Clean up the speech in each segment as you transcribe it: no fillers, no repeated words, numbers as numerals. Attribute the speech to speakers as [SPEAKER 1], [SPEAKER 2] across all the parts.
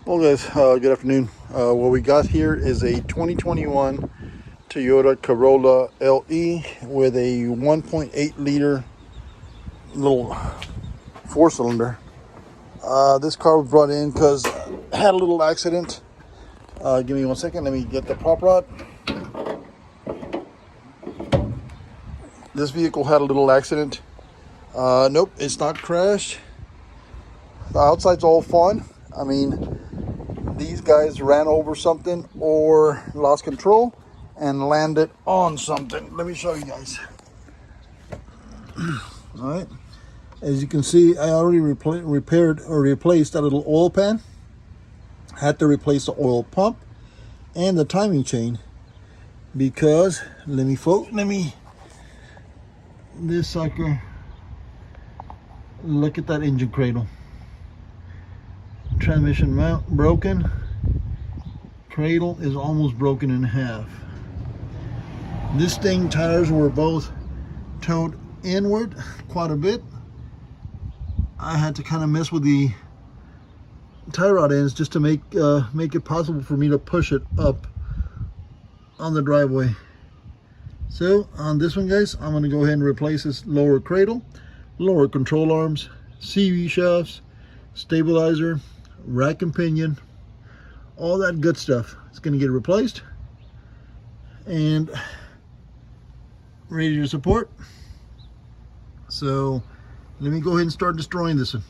[SPEAKER 1] Well guys, good afternoon. What we got here is a 2021 Toyota Corolla LE with a 1.8 liter little four cylinder. This car was brought in because it had a little accident. Give me 1 second, let me get the prop rod. This vehicle had a little accident. Nope, it's not crashed. The outside's all fine. I mean, these guys ran over something or lost control and landed on something. Let me show you guys. All right, as you can see, I already repaired or replaced that little oil pan. Had to replace the oil pump and the timing chain because this sucker, look at that engine cradle. Transmission mount broken. Cradle is almost broken in half. This thing, tires were both towed inward quite a bit. I had to kind of mess with the tie rod ends just to make it possible for me to push it up on the driveway. So on this one, guys, I'm going to go ahead and replace this lower cradle, lower control arms, CV shafts, stabilizer, rack and pinion, all that good stuff. It's going to get replaced and ready to support. So let me go ahead and start destroying this one.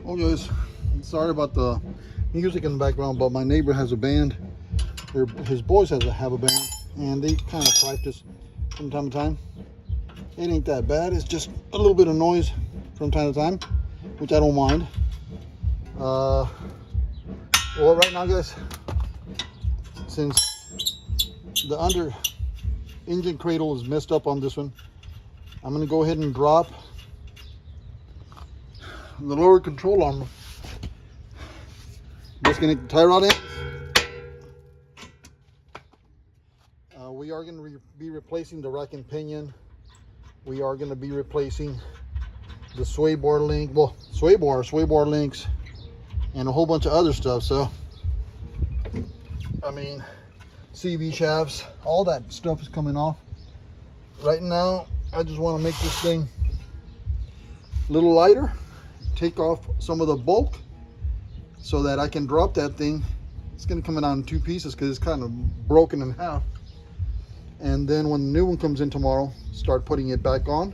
[SPEAKER 1] Oh guys, sorry about the music in the background, but my neighbor has a band. His boys have a band, and they kind of practice from time to time. It ain't that bad. It's just a little bit of noise from time to time, which I don't mind. Well, right now, guys, since the under engine cradle is messed up on this one, I'm going to go ahead and drop the lower control arm. Disconnect the tie rod in. We are going to be replacing the rack and pinion. We are going to be replacing the sway bar link, sway bar links, and a whole bunch of other stuff. So, I mean, CV shafts, all that stuff is coming off. Right now, I just want to make this thing a little lighter, take off some of the bulk so that I can drop that thing. It's going to come out in two pieces because it's kind of broken in half. And then when the new one comes in tomorrow, start putting it back on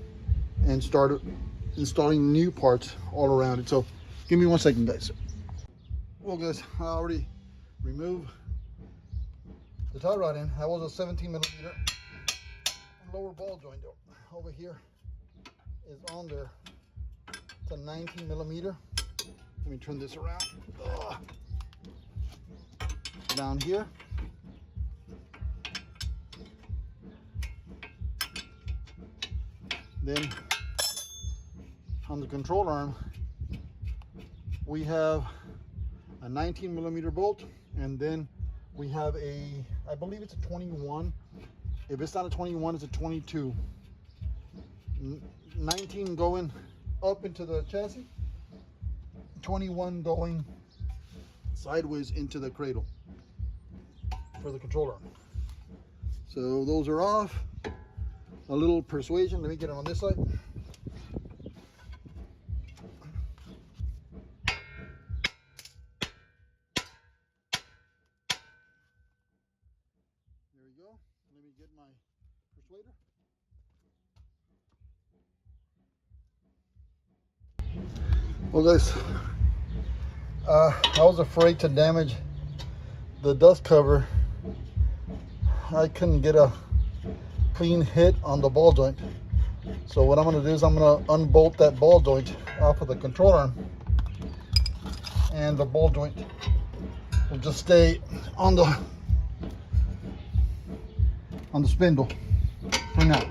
[SPEAKER 1] and start installing new parts all around it. So give me 1 second, guys. Well guys, I already removed the tie rod in. That was a 17 millimeter lower ball joint. Over here is on there. It's a 19 millimeter. Let me turn this around. Down here. Then on the control arm, we have a 19 millimeter bolt, and then we have I believe it's a 21. If it's not a 21, it's a 22. 19 going up into the chassis, 21 going sideways into the cradle for the control arm. So those are off. A little persuasion. Let me get it on this side. There we go. Let me get my persuader. Well guys, I was afraid to damage the dust cover. I couldn't get a clean hit on the ball joint. So what I'm going to do is I'm going to unbolt that ball joint off of the control arm, and the ball joint will just stay on the on the spindle for now.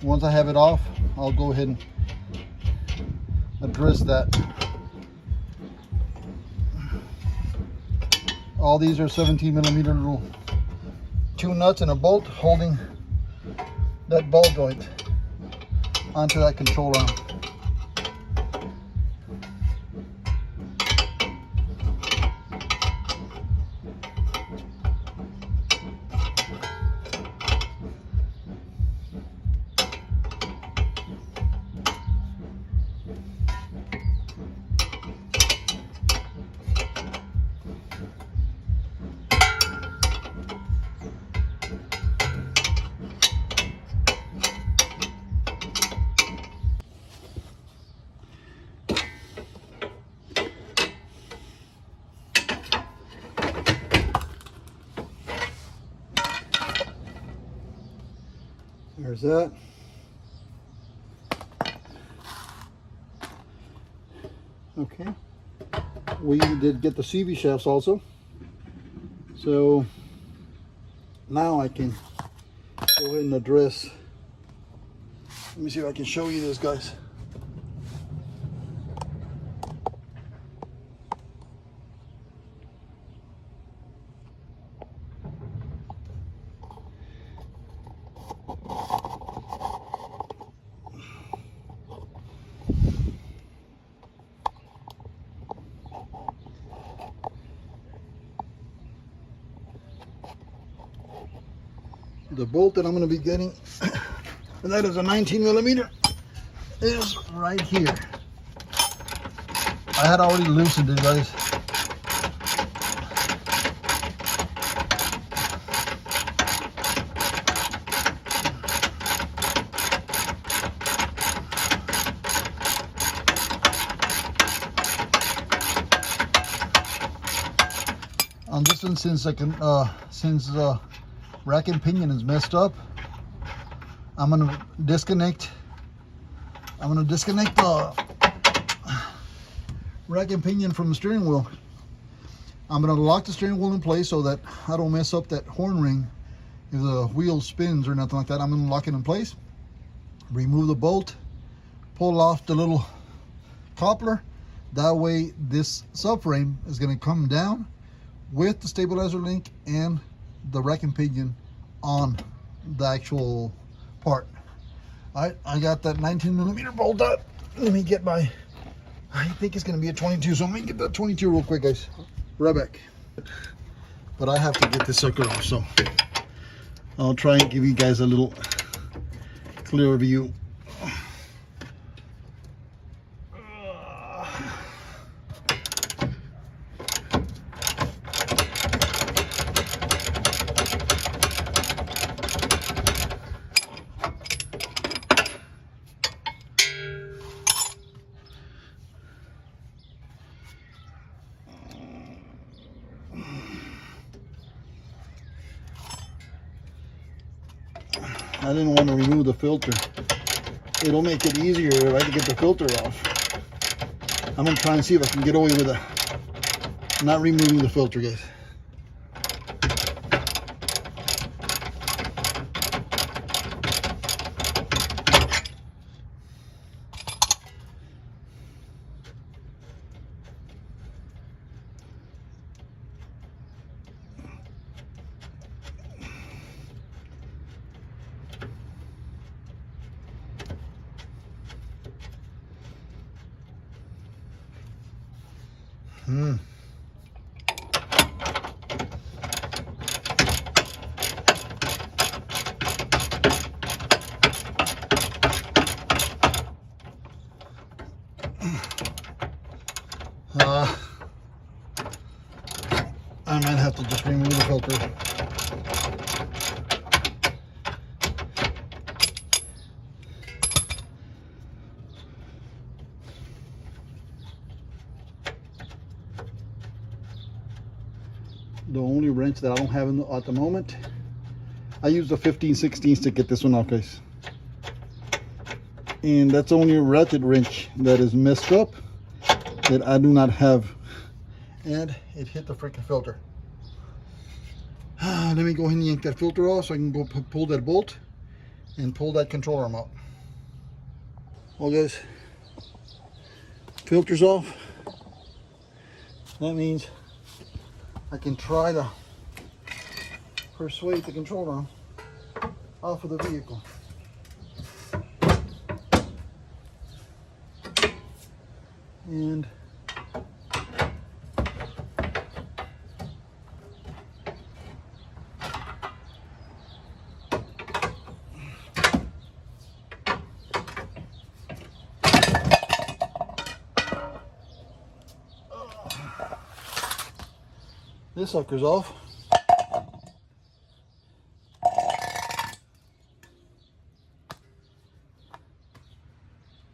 [SPEAKER 1] Once I have it off, I'll go ahead and address that. All these are 17mm little 2 nuts and a bolt holding that ball joint onto that control arm. There's that. Okay. We did get the CV shafts also. So now I can go ahead and address. Let me see if I can show you this, guys. The bolt that I'm going to be getting, and that is a 19mm, is right here. I had already loosened it, guys. On this one, since I can, rack and pinion is messed up, I'm gonna disconnect the rack and pinion from the steering wheel. I'm gonna lock the steering wheel in place so that I don't mess up that horn ring if the wheel spins or nothing like that. I'm gonna lock it in place, remove the bolt, pull off the little coupler. That way this subframe is gonna come down with the stabilizer link and the rack and pinion on the actual part. I got that 19mm bolt out. Let me get my, I think it's going to be a 22, so let me get that 22 real quick, guys. Right back. But I have to get this sucker off, so I'll try and give you guys a little clearer view. I didn't want to remove the filter. It'll make it easier if I can get the filter off. I'm going to try and see if I can get away with not removing the filter, guys. I might have to just remove the filter. The only wrench that I don't have at the moment, I used a 15/16 to get this one off, guys. And that's the only ratchet wrench that is messed up that I do not have. And it hit the freaking filter. Let me go ahead and yank that filter off so I can go pull that bolt and pull that control arm out. Well guys, filter's off. That means I can try to persuade the control arm off of the vehicle. And this sucker's off.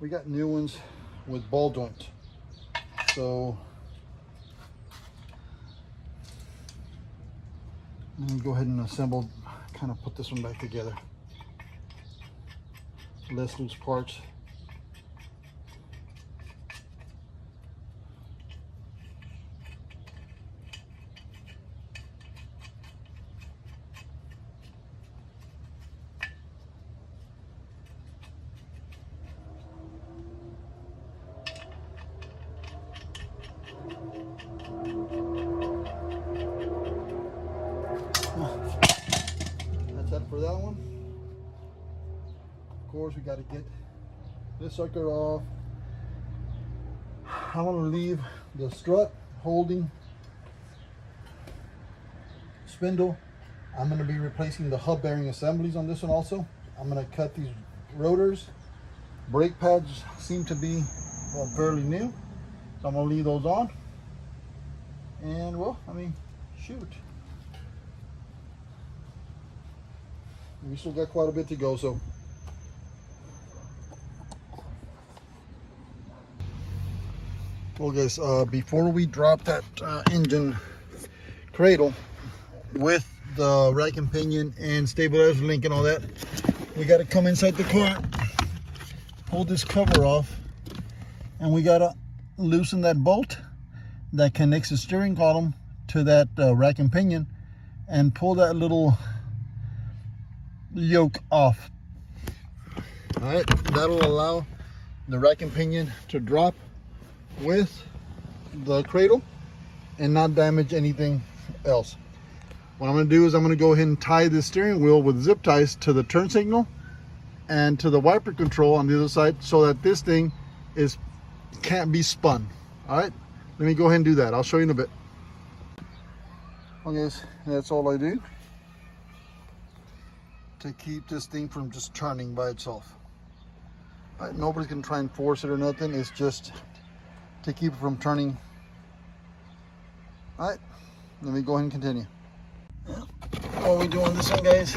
[SPEAKER 1] We got new ones with ball joints. So let me go ahead and assemble, kind of put this one back together. Less loose parts. That's that for that one. Of course, we got to get this sucker off. I want to leave the strut holding spindle. I'm going to be replacing the hub bearing assemblies on this one also. I'm going to cut these rotors. Brake pads seem to be, well, fairly new, so I'm going to leave those on. And well, I mean, shoot, we still got quite a bit to go. So well guys, before we drop that engine cradle with the rack and pinion and stabilizer link and all that, we got to come inside the car, pull this cover off, and we got to loosen that bolt that connects the steering column to that rack and pinion, and pull that little yoke off. All right, that'll allow the rack and pinion to drop with the cradle and not damage anything else. What I'm going to do is I'm going to go ahead and tie this steering wheel with zip ties to the turn signal and to the wiper control on the other side, so that this thing can't be spun. All right, let me go ahead and do that. I'll show you in a bit. Okay, guys, that's all I do to keep this thing from just turning by itself. All right, nobody's gonna try and force it or nothing. It's just to keep it from turning. All right, let me go ahead and continue. While we do on this one, guys,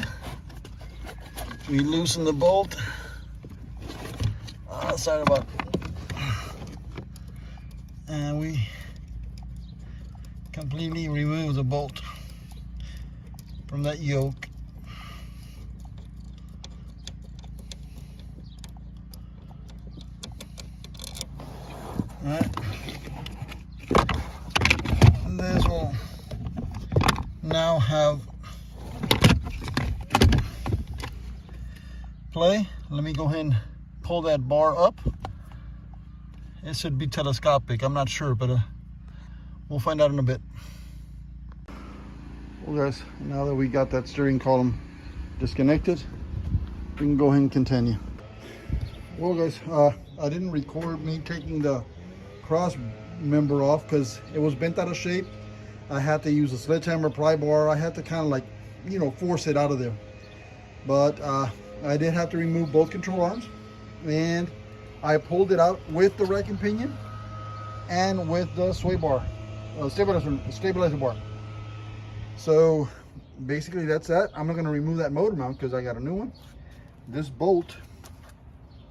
[SPEAKER 1] we loosen the bolt outside about, and we completely remove the bolt from that yoke. All right, and this will now have play. Let me go ahead and pull that bar up. It should be telescopic, I'm not sure, but we'll find out in a bit. Well guys, now that we got that steering column disconnected, we can go ahead and continue. Well guys, I didn't record me taking the cross member off because it was bent out of shape. I had to use a sledgehammer pry bar. I had to kind of like, you know, force it out of there. But I did have to remove both control arms, and I pulled it out with the rack and pinion and with the sway bar, stabilizer bar. So basically that's that. I'm not going to remove that motor mount because I got a new one. This bolt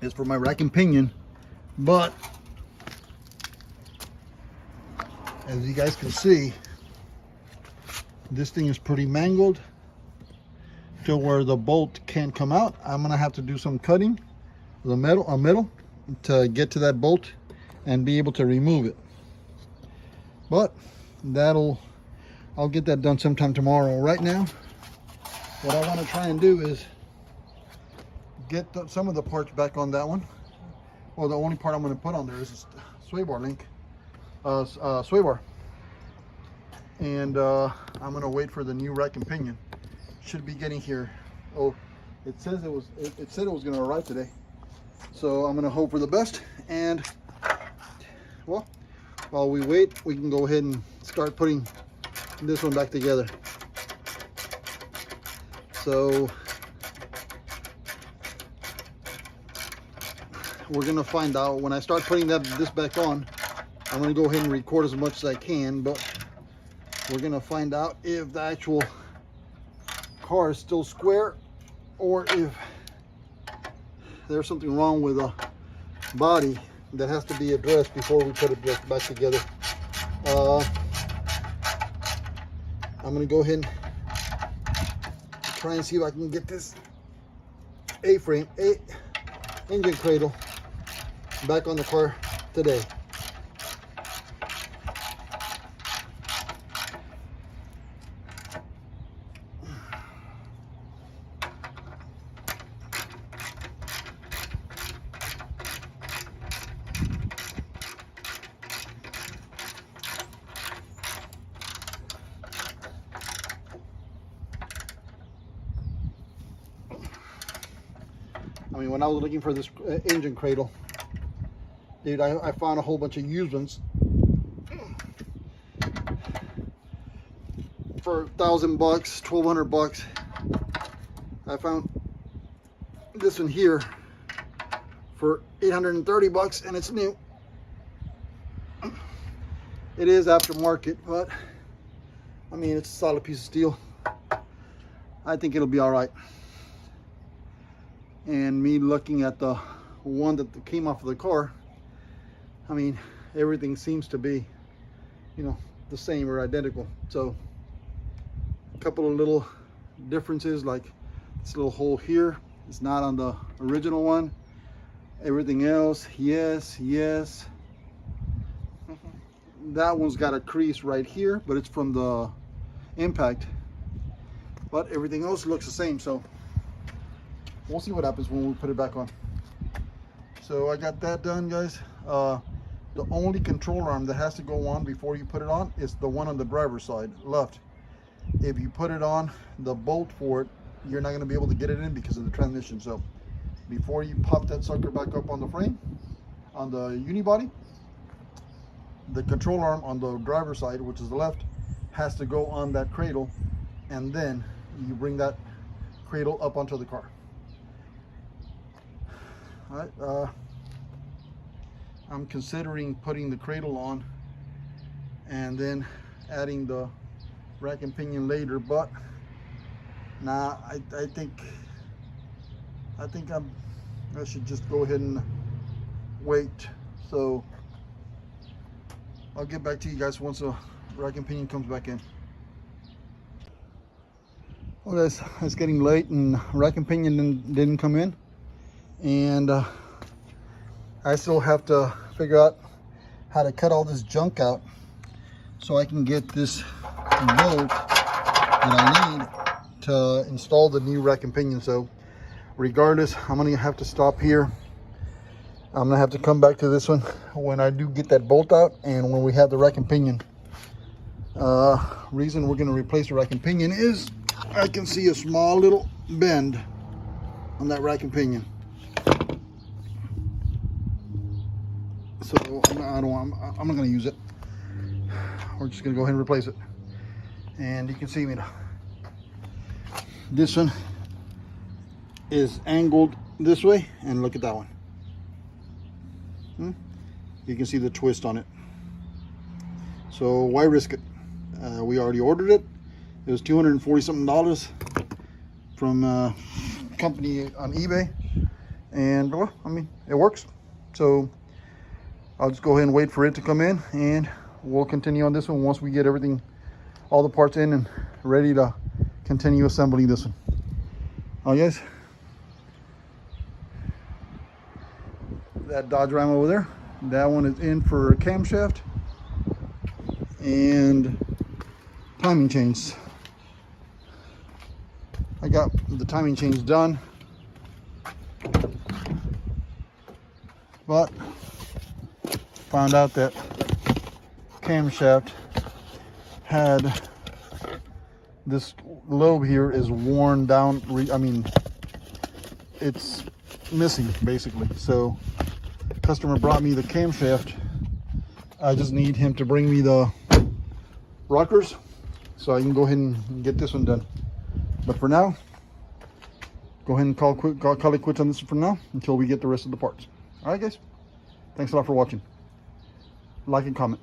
[SPEAKER 1] is for my rack and pinion, but as you guys can see, this thing is pretty mangled to where the bolt can't come out. I'm gonna have to do some cutting the metal to get to that bolt and be able to remove it. But that'll I'll get that done sometime tomorrow. Right now, what I want to try and do is get some of the parts back on that one. Well, the only part I'm going to put on there is a sway bar link, sway bar. And I'm going to wait for the new rack and pinion. Should be getting here. Oh, it says it said it was going to arrive today. So I'm going to hope for the best. And well, while we wait, we can go ahead and start putting this one back together. So we're gonna find out when I start putting this back on. I'm gonna go ahead and record as much as I can, but we're gonna find out if the actual car is still square or if there's something wrong with the body that has to be addressed before we put it back together. I'm gonna go ahead and try and see if I can get this A-frame, engine cradle back on the car today. I mean, when I was looking for this engine cradle, dude, I found a whole bunch of used ones for $1,000, $1,200. I found this one here for $830, and it's new. It is aftermarket, but I mean, it's a solid piece of steel. I think it'll be all right. And me looking at the one that came off of the car, I mean, everything seems to be, you know, the same or identical. So a couple of little differences, like this little hole here is not on the original one. Everything else, yes. That one's got a crease right here, but it's from the impact. But everything else looks the same, so we'll see what happens when we put it back on. So I got that done, guys. The only control arm that has to go on before you put it on is the one on the driver's side, left. If you put it on, the bolt for it, you're not going to be able to get it in because of the transmission. So before you pop that sucker back up on the frame, on the unibody, the control arm on the driver's side, which is the left, has to go on that cradle, and then you bring that cradle up onto the car. All right, I'm considering putting the cradle on and then adding the rack and pinion later, but nah, I think I should just go ahead and wait. So I'll get back to you guys once the rack and pinion comes back in. Well, guys, it's getting late and rack and pinion didn't come in, and I still have to figure out how to cut all this junk out so I can get this bolt that I need to install the new rack and pinion. So regardless, I'm gonna have to stop here. I'm gonna have to come back to this one when I do get that bolt out and when we have the rack and pinion. Reason we're gonna replace the rack and pinion is I can see a small little bend on that rack and pinion. So I'm not gonna use it. We're just gonna go ahead and replace it. And you can see me. This one is angled this way, and look at that one. You can see the twist on it. So why risk it? We already ordered it. It was $240 something from a company on eBay, and well, I mean, it works. So I'll just go ahead and wait for it to come in, and we'll continue on this one once we get everything, all the parts in and ready to continue assembling this one. All right, guys. That Dodge Ram over there, that one is in for a camshaft and timing chains. I got the timing chains done, but found out that camshaft had this lobe here is worn down. I mean, it's missing basically. So customer brought me the camshaft. I just need him to bring me the rockers so I can go ahead and get this one done. But for now, go ahead and call it quits on this for now until we get the rest of the parts. All right, guys. Thanks a lot for watching. Like and comment.